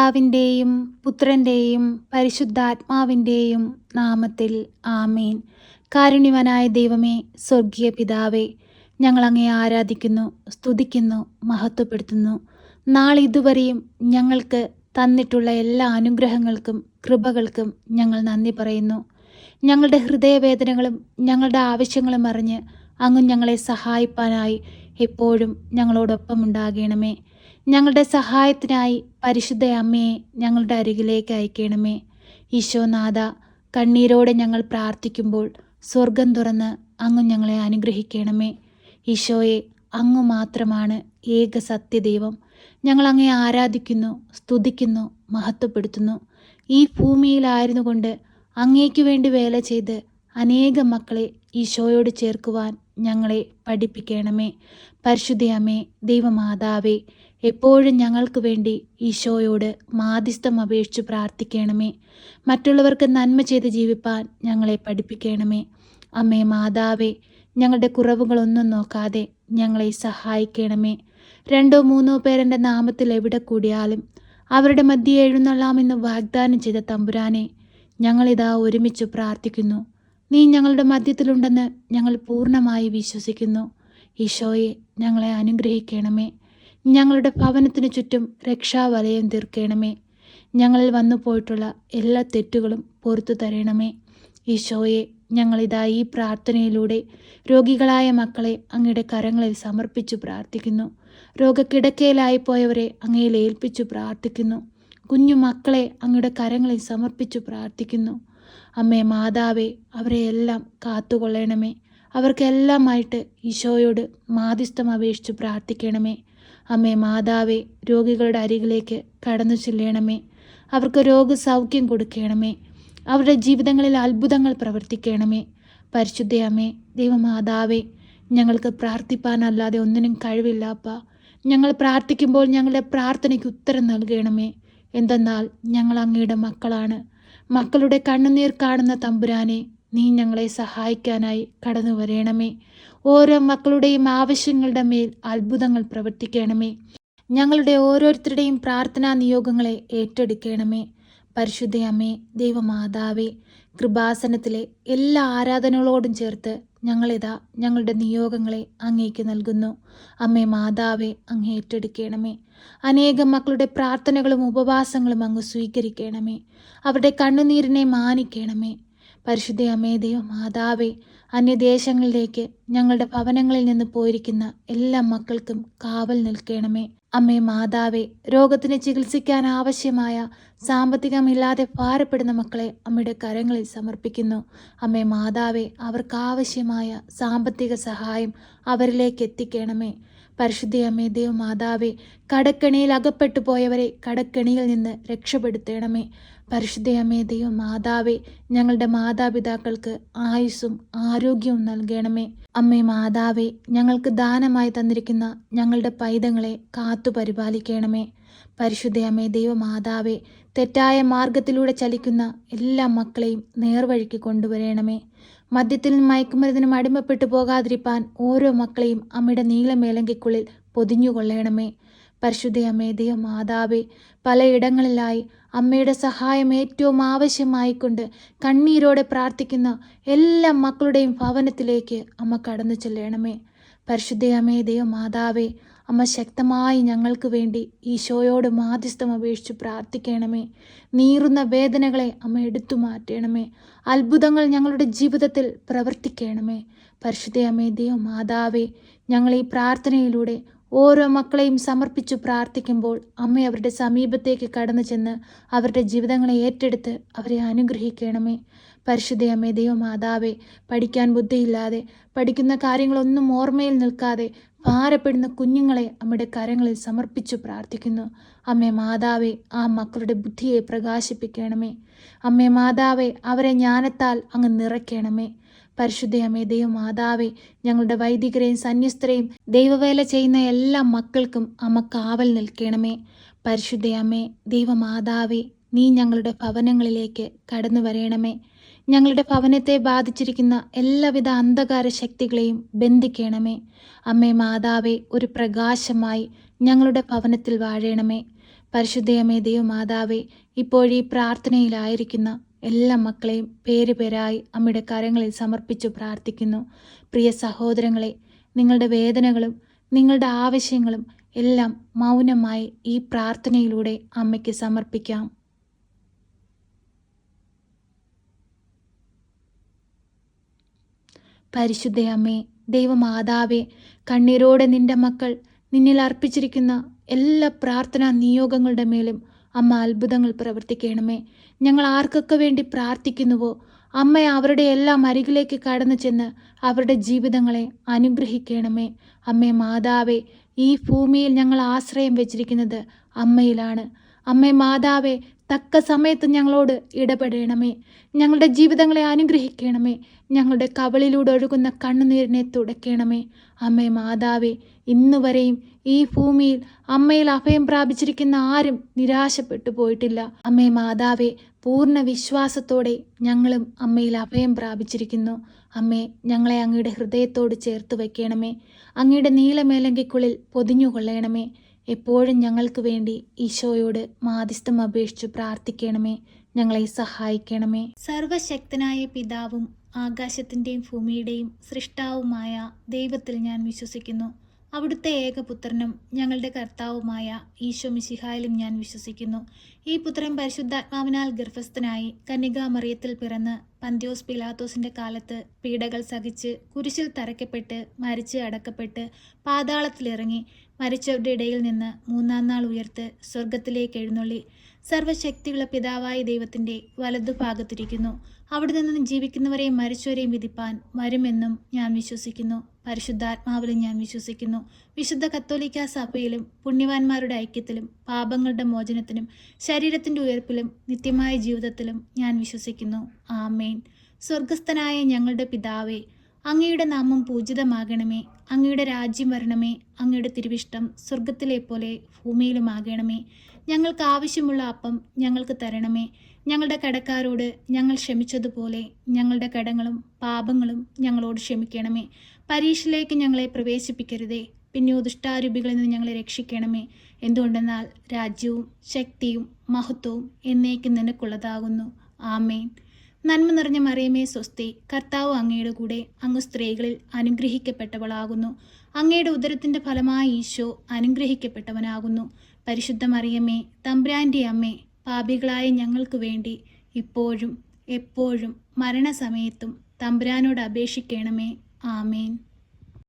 പിതാവിൻ്റെയും പുത്രൻ്റെയും പരിശുദ്ധാത്മാവിൻ്റെയും നാമത്തിൽ ആമേൻ. കാരുണ്യവാനായ ദൈവമേ, സ്വർഗീയ പിതാവേ, ഞങ്ങൾ അങ്ങേ ആരാധിക്കുന്നു, സ്തുതിക്കുന്നു, മഹത്വപ്പെടുത്തുന്നു. നാളിതുവരെയും ഞങ്ങൾക്ക് തന്നിട്ടുള്ള എല്ലാ അനുഗ്രഹങ്ങൾക്കും കൃപകൾക്കും ഞങ്ങൾ നന്ദി പറയുന്നു. ഞങ്ങളുടെ ഹൃദയവേദനകളും ഞങ്ങളുടെ ആവശ്യങ്ങളും അറിഞ്ഞ് അങ്ങ് ഞങ്ങളെ സഹായിപ്പാനായി എപ്പോഴും ഞങ്ങളോടൊപ്പം ഉണ്ടാകണമേ. ഞങ്ങളുടെ സഹായത്തിനായി പരിശുദ്ധ അമ്മയെ ഞങ്ങളുടെ അരികിലേക്ക് അയക്കണമേ. ഈശോനാഥ, കണ്ണീരോടെ ഞങ്ങൾ പ്രാർത്ഥിക്കുമ്പോൾ സ്വർഗം തുറന്ന് അങ്ങ് ഞങ്ങളെ അനുഗ്രഹിക്കണമേ. ഈശോയെ, അങ്ങ് മാത്രമാണ് ഏക സത്യദൈവം. ഞങ്ങൾ അങ്ങയെ ആരാധിക്കുന്നു, സ്തുതിക്കുന്നു, മഹത്വപ്പെടുത്തുന്നു. ഈ ഭൂമിയിലായിരുന്നു കൊണ്ട് അങ്ങേക്ക് വേണ്ടി വേല ചെയ്ത് അനേകം മക്കളെ ഈശോയോട് ചേർക്കുവാൻ ഞങ്ങളെ പഠിപ്പിക്കണമേ. പരിശുദ്ധ അമ്മേ, ദൈവമാതാവേ, എപ്പോഴും ഞങ്ങൾക്ക് വേണ്ടി ഈശോയോട് മാധ്യസ്ഥം അപേക്ഷിച്ച് പ്രാർത്ഥിക്കണമേ. മറ്റുള്ളവർക്ക് നന്മ ചെയ്ത് ജീവിപ്പാൻ ഞങ്ങളെ പഠിപ്പിക്കണമേ. അമ്മേ മാതാവേ, ഞങ്ങളുടെ കുറവുകളൊന്നും നോക്കാതെ ഞങ്ങളെ സഹായിക്കണമേ. 2-3 പേരെൻ്റെ നാമത്തിൽ എവിടെ കൂടിയാലും അവരുടെ മധ്യേ എഴുന്നള്ളാമെന്ന് വാഗ്ദാനം ചെയ്ത തമ്പുരാനെ, ഞങ്ങളിതാ ഒരുമിച്ച് പ്രാർത്ഥിക്കുന്നു. നീ ഞങ്ങളുടെ മധ്യത്തിലുണ്ടെന്ന് ഞങ്ങൾ പൂർണ്ണമായി വിശ്വസിക്കുന്നു. ഈശോയെ, ഞങ്ങളെ അനുഗ്രഹിക്കണമേ. ഞങ്ങളുടെ ഭവനത്തിനു ചുറ്റും രക്ഷാവലയം തീർക്കണമേ. ഞങ്ങളിൽ വന്നു പോയിട്ടുള്ള എല്ലാ തെറ്റുകളും പൊറുത്തു തരണമേ. ഈശോയെ, ഞങ്ങളിതാ ഈ പ്രാർത്ഥനയിലൂടെ രോഗികളായ മക്കളെ അങ്ങയുടെ കരങ്ങളിൽ സമർപ്പിച്ചു പ്രാർത്ഥിക്കുന്നു. രോഗക്കിടക്കയിലായി പോയവരെ അങ്ങയിൽ ഏൽപ്പിച്ചു പ്രാർത്ഥിക്കുന്നു. കുഞ്ഞു മക്കളെ അങ്ങയുടെ കരങ്ങളിൽ സമർപ്പിച്ചു പ്രാർത്ഥിക്കുന്നു. അമ്മേ മാതാവേ, അവരെ എല്ലാം കാത്തുകൊള്ളണമേ. അവർക്കെല്ലാമായിട്ട് ഈശോയോട് മാധ്യസ്ഥം അപേക്ഷിച്ചു പ്രാർത്ഥിക്കണമേ. അമ്മേ മാതാവേ, രോഗികളുടെ അരികിലേക്ക് കടന്നു ചെല്ലണമേ. അവർക്ക് രോഗസൗഖ്യം കൊടുക്കണമേ. അവരുടെ ജീവിതങ്ങളിൽ അത്ഭുതങ്ങൾ പ്രവർത്തിക്കണമേ. പരിശുദ്ധ അമ്മേ, ദൈവമാതാവേ, ഞങ്ങൾക്ക് പ്രാർത്ഥിപ്പാനല്ലാതെ ഒന്നിനും കഴിവില്ലപ്പ. ഞങ്ങൾ പ്രാർത്ഥിക്കുമ്പോൾ ഞങ്ങളുടെ പ്രാർത്ഥനയ്ക്ക് ഉത്തരം നൽകണമേ. എന്തെന്നാൽ ഞങ്ങൾ അങ്ങയുടെ മക്കളാണ്. മക്കളുടെ കണ്ണുനീർ കാണുന്ന തമ്പുരാനെ, നീ ഞങ്ങളെ സഹായിക്കാനായി കടന്നു വരണമേ. ഓരോ മക്കളുടെയും ആവശ്യങ്ങളുടെ മേൽ അത്ഭുതങ്ങൾ പ്രവർത്തിക്കണമേ. ഞങ്ങളുടെ ഓരോരുത്തരുടെയും പ്രാർത്ഥനാ നിയോഗങ്ങളെ ഏറ്റെടുക്കണമേ. പരിശുദ്ധ അമ്മേ, ദൈവമാതാവേ, കൃപാസനത്തിലെ എല്ലാ ആരാധനകളോടും ചേർത്ത് ഞങ്ങളിതാ ഞങ്ങളുടെ നിയോഗങ്ങളെ അങ്ങേക്ക് നൽകുന്നു. അമ്മേ മാതാവേ, അങ്ങ് ഏറ്റെടുക്കണമേ. അനേകം മക്കളുടെ പ്രാർത്ഥനകളും ഉപവാസങ്ങളും അങ്ങ് സ്വീകരിക്കണമേ. അവരുടെ കണ്ണുനീരിനെ മാനിക്കണമേ. പരിശുദ്ധ അമ്മേ, ദൈവമാതാവേ, അന്യദേശങ്ങളിലേക്ക് ഞങ്ങളുടെ ഭവനങ്ങളിൽ നിന്ന് പോയിരിക്കുന്ന എല്ലാ മക്കൾക്കും കാവൽ നിൽക്കണമേ. അമ്മേ മാതാവേ, രോഗത്തിന് ചികിത്സിക്കാൻ ആവശ്യമായ സാമ്പത്തികമില്ലാതെ ഭാരപ്പെടുന്ന മക്കളെ അമ്മയുടെ കരങ്ങളിൽ സമർപ്പിക്കുന്നു. അമ്മേ മാതാവേ, അവർക്ക് ആവശ്യമായ സാമ്പത്തിക സഹായം അവരിലേക്ക് എത്തിക്കണമേ. പരിശുദ്ധ അമ്മേ, ദൈവമാതാവേ, കടക്കെണിയിൽ അകപ്പെട്ടു പോയവരെ കടക്കെണിയിൽ നിന്ന് രക്ഷപ്പെടുത്തണമേ. പരിശുദ്ധ അമ്മേ, ദൈവമാതാവേ, ഞങ്ങളുടെ മാതാപിതാക്കൾക്ക് ആയുസ്സും ആരോഗ്യവും നൽകണമേ. അമ്മേ മാതാവേ, ഞങ്ങൾക്ക് ദാനമായി തന്നിരിക്കുന്ന ഞങ്ങളുടെ പൈതങ്ങളെ കാത്തു പരിപാലിക്കണമേ. പരിശുദ്ധ അമ്മേ, ദൈവമാതാവേ, തെറ്റായ മാർഗത്തിലൂടെ ചലിക്കുന്ന എല്ലാ മക്കളെയും നേർവഴിക്ക് കൊണ്ടുവരണമേ. മദ്യത്തിനും മയക്കുമരുന്നിനും അടിമപ്പെട്ടു പോകാതിരിപ്പാൻ ഓരോ മക്കളെയും അമ്മയുടെ നീലമേലങ്കിക്കുള്ളിൽ പൊതിഞ്ഞുകൊള്ളണമേ. പരിശുദ്ധ അമ്മേ, ദൈവമാതാവേ, പലയിടങ്ങളിലായി അമ്മയുടെ സഹായം ഏറ്റവും ആവശ്യമായിക്കൊണ്ട് കണ്ണീരോടെ പ്രാർത്ഥിക്കുന്ന എല്ലാ മക്കളുടെയും ഭവനത്തിലേക്ക് അമ്മ കടന്നു ചെല്ലണമേ. പരിശുദ്ധ അമ്മേ, ദൈവമാതാവേ, അമ്മ ശക്തമായി ഞങ്ങൾക്ക് വേണ്ടി ഈശോയോട് മാധ്യസ്ഥം അപേക്ഷിച്ച് പ്രാർത്ഥിക്കണമേ. നീറുന്ന വേദനകളെ അമ്മ എടുത്തു മാറ്റണമേ. അത്ഭുതങ്ങൾ ഞങ്ങളുടെ ജീവിതത്തിൽ പ്രവർത്തിക്കണമേ. പരിശുദ്ധ അമ്മേ, ദൈവമാതാവേ, ഞങ്ങൾ ഈ പ്രാർത്ഥനയിലൂടെ ഓരോ മക്കളെയും സമർപ്പിച്ചു പ്രാർത്ഥിക്കുമ്പോൾ അമ്മ അവരുടെ സമീപത്തേക്ക് കടന്നു ചെന്ന് അവരുടെ ജീവിതങ്ങളെ ഏറ്റെടുത്ത് അവരെ അനുഗ്രഹിക്കണമേ. പരിശുദ്ധ അമ്മേ, ദൈവമാതാവേ, പഠിക്കാൻ ബുദ്ധിയില്ലാതെ പഠിക്കുന്ന കാര്യങ്ങളൊന്നും ഓർമ്മയിൽ നിൽക്കാതെ ഭാരപ്പെടുന്ന കുഞ്ഞുങ്ങളെ അമ്മയുടെ കരങ്ങളിൽ സമർപ്പിച്ചു പ്രാർത്ഥിക്കുന്നു. അമ്മേ മാതാവേ, ആ മക്കളുടെ ബുദ്ധിയെ പ്രകാശിപ്പിക്കണമേ. അമ്മേ മാതാവേ, അവരെ ജ്ഞാനത്താൽ അങ്ങ് നിറയ്ക്കണമേ. പരിശുദ്ധ അമ്മേ, ദൈവമാതാവേ, ഞങ്ങളുടെ വൈദികരെയും സന്യസ്തരെയും ദൈവവേല ചെയ്യുന്ന എല്ലാ മക്കൾക്കും അമ്മ കാവൽ നിൽക്കണമേ. പരിശുദ്ധ അമ്മേ, ദൈവമാതാവേ, നീ ഞങ്ങളുടെ ഭവനങ്ങളിലേക്ക് കടന്നു വരണമേ. ഞങ്ങളുടെ ഭവനത്തെ ബാധിച്ചിരിക്കുന്ന എല്ലാവിധ അന്ധകാര ശക്തികളെയും ബന്ധിക്കണമേ. അമ്മേ മാതാവേ, ഒരു പ്രകാശമായി ഞങ്ങളുടെ ഭവനത്തിൽ വാഴണമേ. പരിശുദ്ധയമേ ദൈവമാതാവേ, ഇപ്പോഴീ പ്രാർത്ഥനയിലായിരിക്കുന്ന എല്ലാ മക്കളെയും പേര് പേരായി അമ്മയുടെ കരങ്ങളിൽ സമർപ്പിച്ചു പ്രാർത്ഥിക്കുന്നു. പ്രിയ സഹോദരങ്ങളെ, നിങ്ങളുടെ വേദനകളും നിങ്ങളുടെ ആവശ്യങ്ങളും എല്ലാം മൗനമായി ഈ പ്രാർത്ഥനയിലൂടെ അമ്മയ്ക്ക് സമർപ്പിക്കാം. പരിശുദ്ധ അമ്മേ, ദൈവമാതാവേ, കണ്ണീരോടെ നിന്റെ മക്കൾ നിന്നിൽ അർപ്പിച്ചിരിക്കുന്ന എല്ലാ പ്രാർത്ഥനാ നിയോഗങ്ങളുടെ മേലും അമ്മ അത്ഭുതങ്ങൾ പ്രവർത്തിക്കണമേ. ഞങ്ങൾ ആർക്കൊക്കെ വേണ്ടി പ്രാർത്ഥിക്കുന്നുവോ അമ്മ അവരുടെ എല്ലാം അരികിലേക്ക് കടന്നു ചെന്ന് അവരുടെ ജീവിതങ്ങളെ അനുഗ്രഹിക്കണമേ. അമ്മേ മാതാവേ, ഈ ഭൂമിയിൽ ഞങ്ങൾ ആശ്രയം വെച്ചിരിക്കുന്നത് അമ്മയിലാണ്. അമ്മേ മാതാവേ, തക്ക സമയത്ത് ഞങ്ങളോട് ഇടപെടണമേ. ഞങ്ങളുടെ ജീവിതങ്ങളെ അനുഗ്രഹിക്കണമേ. ഞങ്ങളുടെ കവളിലൂടെ ഒഴുകുന്ന കണ്ണുനീരിനെ തുടയ്ക്കണമേ. അമ്മേ മാതാവേ, ഇന്നുവരെയും ഈ ഭൂമിയിൽ അമ്മയിൽ അഭയം പ്രാപിച്ചിരിക്കുന്ന ആരും നിരാശപ്പെട്ടു പോയിട്ടില്ല. അമ്മേ മാതാവേ, പൂർണ്ണ വിശ്വാസത്തോടെ ഞങ്ങളും അമ്മയിൽ അഭയം പ്രാപിച്ചിരിക്കുന്നു. അമ്മേ, ഞങ്ങളെ അങ്ങയുടെ ഹൃദയത്തോട് ചേർത്ത് വയ്ക്കണമേ. അങ്ങയുടെ നീലമേലങ്കിക്കുള്ളിൽ പൊതിഞ്ഞുകൊള്ളണമേ. എപ്പോഴും ഞങ്ങൾക്ക് വേണ്ടി ഈശോയോട് മാധ്യസ്ഥം അപേക്ഷിച്ചു പ്രാർത്ഥിക്കണമേ. ഞങ്ങളെ സഹായിക്കണമേ. സർവശക്തനായ പിതാവും ആകാശത്തിൻ്റെയും ഭൂമിയുടെയും സൃഷ്ടാവുമായ ദൈവത്തിൽ ഞാൻ വിശ്വസിക്കുന്നു. അവിടുത്തെ ഏകപുത്രനും ഞങ്ങളുടെ കർത്താവുമായ ഈശോ മിശിഹായിലും ഞാൻ വിശ്വസിക്കുന്നു. ഈ പുത്രൻ പരിശുദ്ധാത്മാവിനാൽ ഗർഭസ്ഥനായി കന്യകാമറിയത്തിൽ പിറന്ന് പന്ത്യോസ് പിലാത്തോസിൻ്റെ കാലത്ത് പീഡകൾ സഹിച്ച് കുരിശിൽ തറയ്ക്കപ്പെട്ട് മരിച്ച് അടക്കപ്പെട്ട് പാതാളത്തിലിറങ്ങി മരിച്ചവരുടെ ഇടയിൽ നിന്ന് മൂന്നാം നാൾ ഉയർത്ത് സ്വർഗത്തിലേക്ക് എഴുന്നള്ളി സർവശക്തിയുള്ള പിതാവായ ദൈവത്തിൻ്റെ വലതുഭാഗത്തിരിക്കുന്നു. അവിടെ നിന്ന് ജീവിക്കുന്നവരെയും മരിച്ചവരെയും വിധിപ്പാൻ വരുമെന്നും ഞാൻ വിശ്വസിക്കുന്നു. പരിശുദ്ധാത്മാവിലും ഞാൻ വിശ്വസിക്കുന്നു. വിശുദ്ധ കത്തോലിക്കാ സഭയിലും പുണ്യവാന്മാരുടെ ഐക്യത്തിലും പാപങ്ങളുടെ മോചനത്തിനും ശരീരത്തിൻ്റെ ഉയർപ്പിലും നിത്യമായ ജീവിതത്തിലും ഞാൻ വിശ്വസിക്കുന്നു. ആമേൻ. സ്വർഗസ്ഥനായ ഞങ്ങളുടെ പിതാവേ, അങ്ങയുടെ നാമം പൂജിതമാകണമേ. അങ്ങയുടെ രാജ്യം വരണമേ. അങ്ങയുടെ തിരുവിഷ്ടം സ്വർഗത്തിലെ പോലെ ഭൂമിയിലുമാകണമേ. ഞങ്ങൾക്ക് ആവശ്യമുള്ള അപ്പം ഞങ്ങൾക്ക് തരണമേ. ഞങ്ങളുടെ കടക്കാരോട് ഞങ്ങൾ ക്ഷമിച്ചതുപോലെ ഞങ്ങളുടെ കടങ്ങളും പാപങ്ങളും ഞങ്ങളോട് ക്ഷമിക്കണമേ. പരീക്ഷയിലേക്ക് ഞങ്ങളെ പ്രവേശിപ്പിക്കരുതേ, പിന്നെയോ ദുഷ്ടാരൂപികളിൽ നിന്ന് ഞങ്ങളെ രക്ഷിക്കണമേ. എന്തുകൊണ്ടെന്നാൽ രാജ്യവും ശക്തിയും മഹത്വവും എന്നേക്കും നിനക്കുള്ളതാകുന്നു. ആമേൻ. നന്മ നിറഞ്ഞ മറിയമേ സ്വസ്തി, കർത്താവ് അങ്ങയുടെ കൂടെ, അങ്ങ് സ്ത്രീകളിൽ അനുഗ്രഹിക്കപ്പെട്ടവളാകുന്നു. അങ്ങയുടെ ഉദരത്തിൻ്റെ ഫലമായ ഈശോ അനുഗ്രഹിക്കപ്പെട്ടവനാകുന്നു. പരിശുദ്ധ മറിയമേ, തമ്പുരാൻ്റെ അമ്മേ, പാപികളായ ഞങ്ങൾക്ക് വേണ്ടി ഇപ്പോഴും എപ്പോഴും മരണസമയത്തും തമ്പുരാനോട് അപേക്ഷിക്കണമേ. ആമേൻ.